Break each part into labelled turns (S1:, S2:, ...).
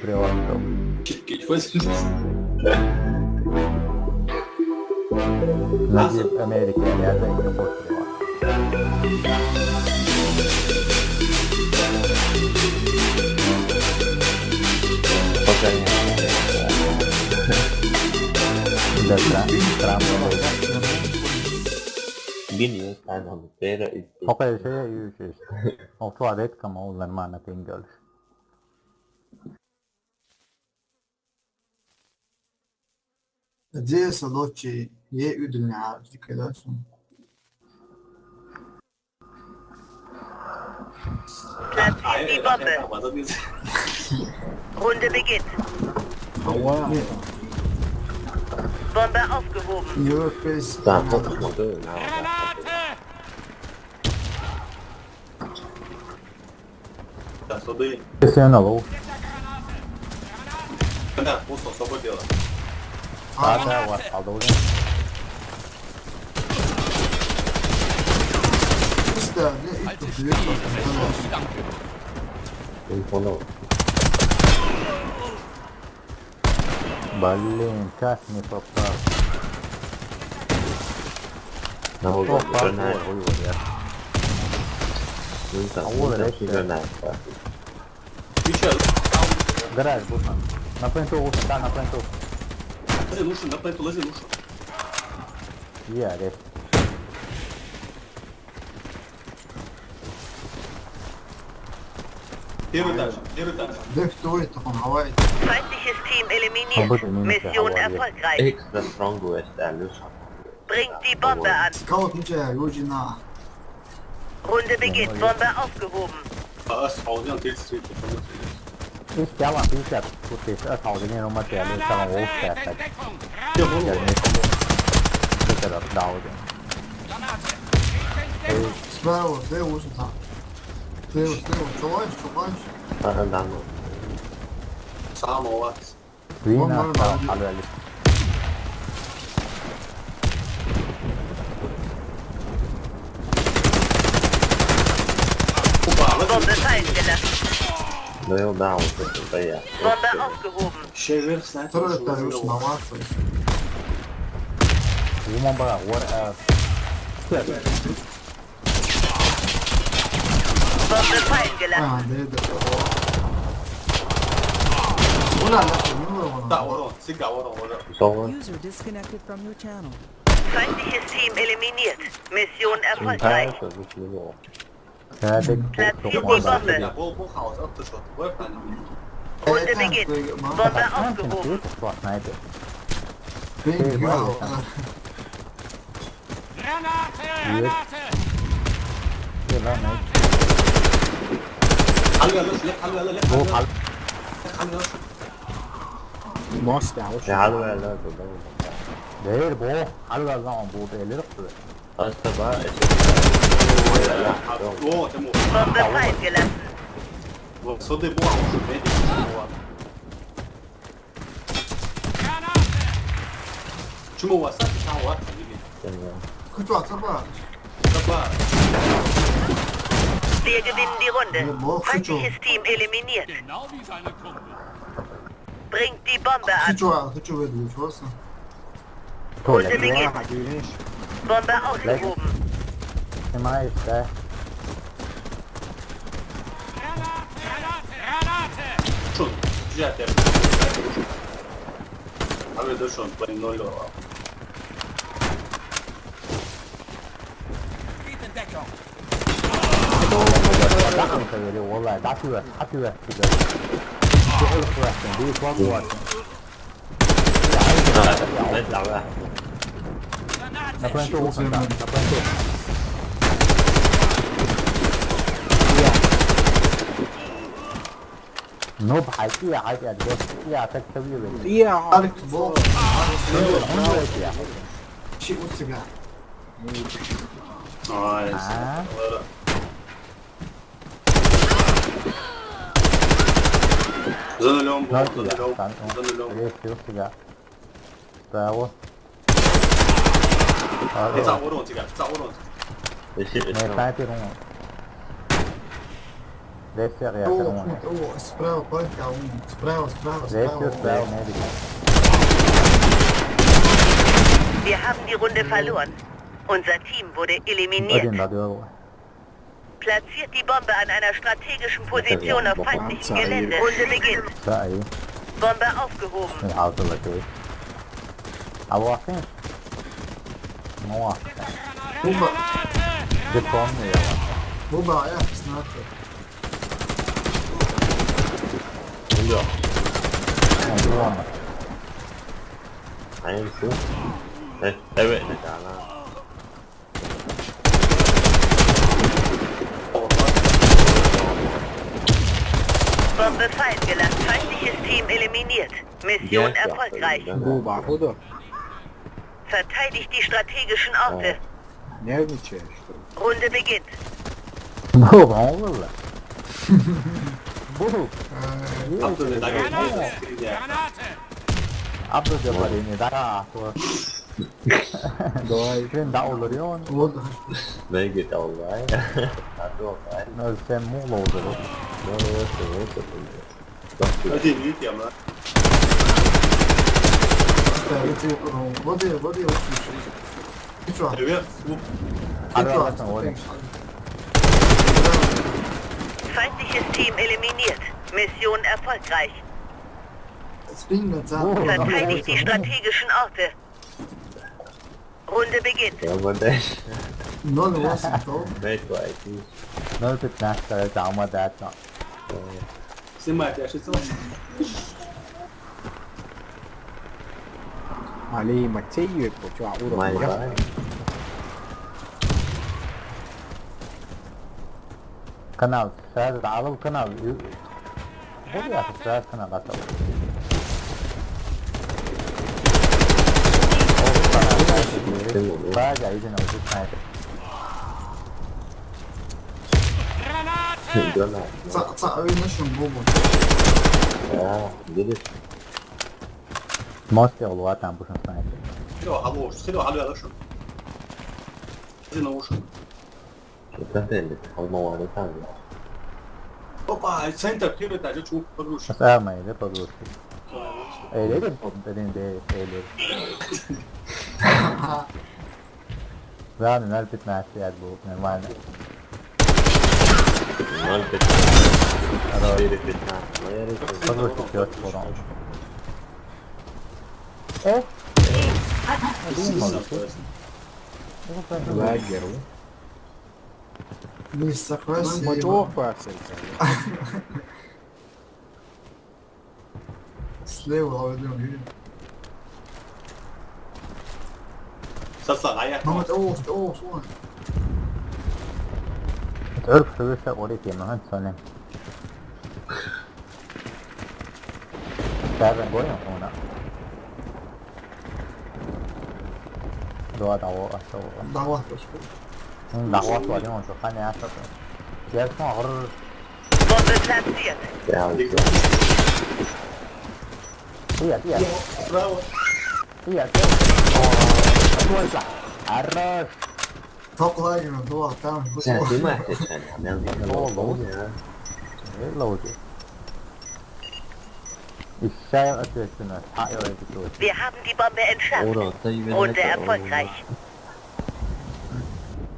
S1: privato.
S2: Che questo
S1: Negli Ameriki yerlerde aeroport privato. Trump
S3: Gini stanno per il
S1: Okei, se just. Och så hade ett kamolen manna tingles.
S4: Здесь лучше не удивляюсь, конечно.
S5: Platziert die Bombe. Runde beginnt. Bombe aufgehoben.
S4: Европейский.
S3: sta modo
S2: Да, сюди.
S1: Sen alov.
S2: Да, пусто, освободила.
S1: Hadi var kaldı o zaman.
S4: İşte ne ilk büyük
S3: telefono
S1: Блин, как не попал.
S3: no
S1: Попал,
S3: non è
S1: я.
S3: non sta non è
S2: Включай.
S1: Гараж, бутан. На пленту, да, на пленту.
S2: Лози лучше, на пленту лози лучше.
S1: Я, рез.
S2: Первый этаж, первый этаж.
S4: Да кто это помогает?
S5: Feindliches Team eliminiert. Mission erfolgreich.
S3: extra strong west allus
S5: Bringt die Bombe an.
S4: Скаут ничего, Южина.
S5: Runde beginnt. Bombe aufgehoben.
S2: Aa, sağlayan tesis ediyor.
S1: İlk yalan bir şey bu test kaldı ama değerli sana o istersen.
S2: Ya bunu
S1: Yani bu kadar dağıldı.
S4: Справа, ты Южина. Ты чуваешь.
S3: andando
S2: sağa mı var?
S1: Vaynahi alıyor.
S5: Bombe fallen gelassen.
S3: no down ya
S5: Bombe aufgehoben.
S2: Şehir sniper.
S4: Второй этаж Южина, Марса.
S1: Bu bomba var.
S5: Bombe fallen gelassen.
S4: Да. Ура, не
S2: Da oran, sigga oran.
S3: so
S6: User disconnected from your channel.
S5: Feindliches Team eliminiert. Mission
S3: entire
S5: erfolgreich.
S3: position
S1: Hadi
S5: Platziert die
S1: çok var.
S5: Bombe.
S2: Ja, bu haus up the shot. Var efendim.
S5: Runde beginnt. Bombe aufgehoben.
S1: Bak neydi?
S4: Ты гал.
S1: Yalan ne?
S2: Halga lös, lek halga lek.
S1: Bu hal.
S2: Halga lös.
S3: تعالوا يا لا
S1: Değil bu. Halga zaman bu değerli kılıyor.
S3: hasta bak
S2: Oo, temu.
S5: Bombe fallen gelassen.
S2: Bu sodi bu haus. Ne bu var? Чему у вас так там вот?
S4: Хочу отсобать.
S2: Капа.
S5: Wir gewinnen die Runde.
S4: Boah,
S5: Feindliches Team eliminiert. Bringt die Bombe an.
S4: Хочу выдвинуть просто.
S5: Runde beginnt. Bombe aufgehoben.
S1: Sema işte.
S2: Şun. Güzel yaptın. Abi dur şun. Ben ne oluyor?
S1: Bakın böyle vallahi atıyor. Bir ılık bıraktın, bir ufak bıraktın. Na planta o na planta. No bahaki ya hadi hadi. Ya tek tabii böyle.
S4: Алик, бол.
S1: Onu öyle ya.
S4: Чего себя?
S2: Ay.
S1: Ha?
S2: Zanılıyorum bu.
S1: Nasıl ya?
S2: Zanılıyorum.
S1: Sen
S2: Zanılıyorum.
S1: öyle yapıyorsun ya. Bravo.
S2: 네, 자 오른 지금. 자 오른.
S1: Ne sniper onu. Desce a
S4: Åh,
S1: reaktion.
S4: sprava pojkar. Sprava.
S1: Desce spell medic.
S5: Wir haben die Runde verloren. Unser Team wurde eliminiert.
S1: Ödün da diyor.
S5: Platziert die Bombe an einer strategischen Position auf feindlichem Gelände. Runde beginnt.
S1: Daha iyi.
S5: Bombe aufgehoben.
S1: Hazırlıklı. Abi bakın. Ne var? Depon mu ya?
S4: Bu bara ayak snarkar.
S3: Oluyor.
S1: Ne var?
S3: Aynısı. Evet ne kadar.
S5: Bombe fallen gelassen. Feindliches Team eliminiert. Mission erfolgreich.
S7: Bu bahudo.
S5: Verteidigt die strategischen Orte.
S7: Njervničeš.
S5: Runde beginnt.
S1: Bu olur la. Bu.
S2: Abdülhamid'e
S1: Abdülhamid'e bari ne daha sonra.
S7: Doay.
S1: Sen daha olur ya.
S4: Oldu.
S3: Very good alright. Hadi alright.
S1: Ne sen mu oldu?
S2: Hadi iyi diyeyim lan.
S4: Vad är det? Jag tror.
S2: Evet. Bu
S1: Hadi bakalım oğlum.
S5: Feindliches Team eliminiert. Mission erfolgreich.
S4: Spring inte sen.
S5: Verteidigt die strategischen Orte. Runde beginnt.
S3: Ja men det.
S4: Noll åsikt då.
S3: Vet vad jag tycker.
S1: Ne tutmazsa tamam da.
S2: Sima yaşasın.
S7: Ali Matthew của cho Uro.
S3: May quá.
S1: Kanal, saya tahu kanal. Boleh ya, saya kanal atau. Saya jadi jenis itu saya.
S3: Granat.
S4: Ta öğünüşüm bu.
S3: Ja, det är det.
S1: Måste jag lova att han på sin sniper.
S2: Ska du ha lösning? Sina orsak.
S3: Det är väldigt harmoniskt det kan.
S2: Hoppa, center pivot där, jag tror på rush.
S1: Saya main det på rus. Det är det är. Zaten elbet nasıl bu ne var ne?
S3: Man vet.
S1: Alltså,
S3: Det är riktigt nära. Vad är det?
S1: på rus kört på dem.
S7: Läger.
S4: Missa quest.
S7: Vad då för sig?
S4: Slev har vi nu.
S2: Satsa nej.
S4: Man vet så.
S1: Örf sövse oraya yemen sonra. Sen boyun ona. Doa dawo aso.
S4: Davat oss.
S1: Dawa så det måste kan jag så. Jag ska ha
S5: Bombe platziert.
S3: Ja, det
S1: Iya.
S2: Bravo.
S1: Iya. Arras.
S4: Ta lägen då tam.
S3: Sen det märktes sen. Men det är långt.
S1: Hello. Ich sei attention. Ha jag inte så.
S5: Wir haben die Bombe entschärft. Runde erfolgreich.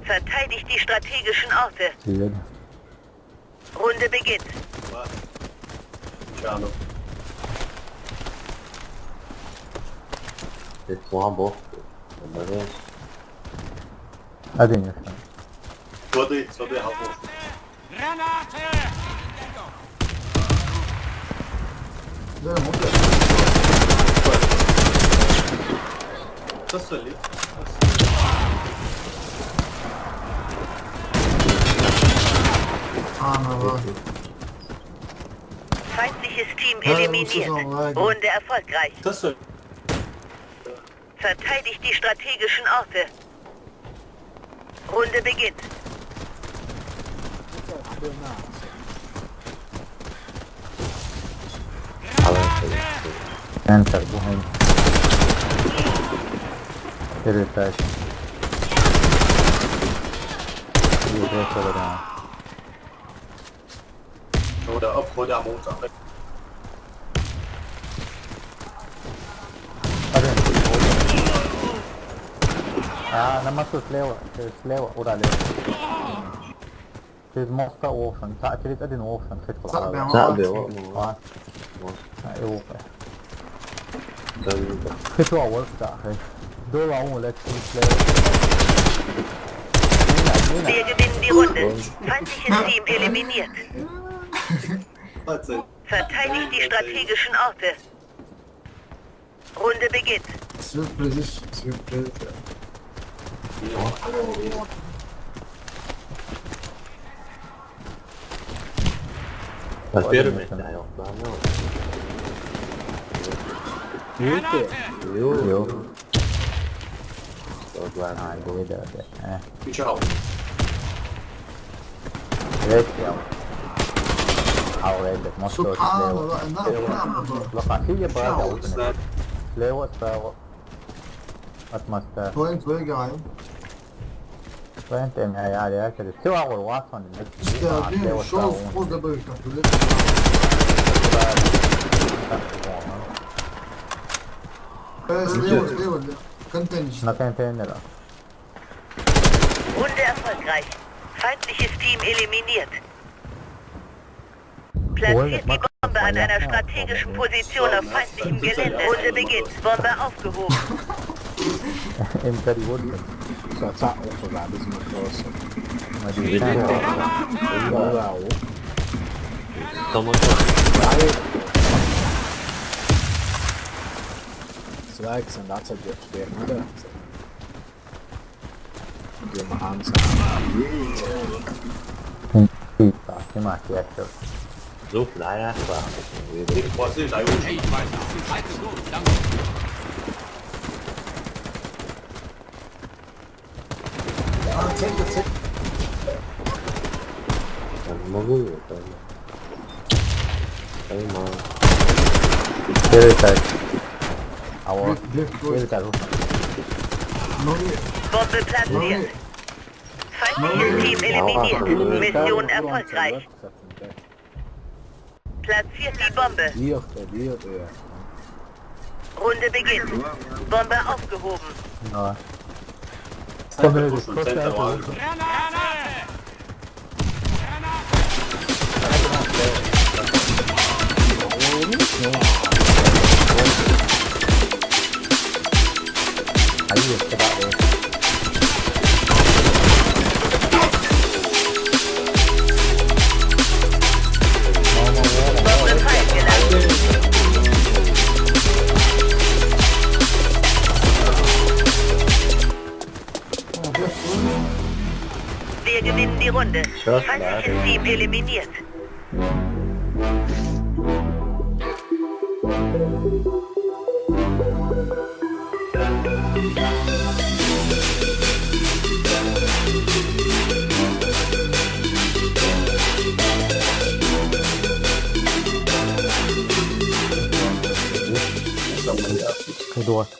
S5: Verteidigt die strategischen Orte.
S1: Syd.
S5: Runde beginnt.
S2: Tjano.
S3: Det är två bort. Men det är
S1: Hadi insan.
S2: Så det har på.
S4: Det är mot.
S2: Satsa lite.
S5: Feindliches Team eliminiert. Runde erfolgreich.
S2: Satsa.
S5: Verteidigt die strategischen Orte. Runde beginnt.
S1: Center bu hem. Irritation. İyi de sonra.
S2: Oder Abhol am Montag.
S1: نمط سلاوة oder leer. Het is Moskou offen. Het is in offen.
S4: صعب يا
S3: صعب
S4: عمار.
S3: والله.
S1: Het wel workt daar. Door waarom LexXxus
S5: Wir gewinnen die Runde. Feindliches Team eliminiert. Verteidigt die strategischen Orte. Runde beginnt.
S4: Sürpriz.
S3: Was wäre mit der Aufnahme? Jo. Dort war ein Bruder.
S2: Ciao.
S1: حوالي مصر
S4: سبحان الله نعم
S1: لقاسية برادة أوتنا سلاوة سلاوة أتمستا
S4: بوينت ويقع
S1: وانت ام هي على اكل سوى والواصل
S4: استاذين شوف خذ بركة سليوة كنتنش
S1: مكان تاني لا
S5: Runde erfolgreich. Feindliches Team eliminiert. Platziert die Bombe an einer strategischen Position auf feindlichem Gelände. Runde beginnt. Bombe aufgehoben.
S1: انت ريورد
S7: صح وطلع باسم الخاص
S1: ما دي
S7: Slags and that's a gift there, mother. Give my hands
S1: في مع سياسة
S3: So Flyer war.
S2: Was ist eigentlich?
S3: Dann mal gut. Einmal.
S1: سيريتاك أو سيريتاك
S5: Bombe platziert. Feindliches Team eliminiert. Mission erfolgreich. Platziert die Bombe.
S7: دي
S5: Runde beginnt. Bombe aufgehoben. Bombe fallen gelassen. Wir gewinnen die Runde. Feindliches Team eliminiert.
S1: كدوات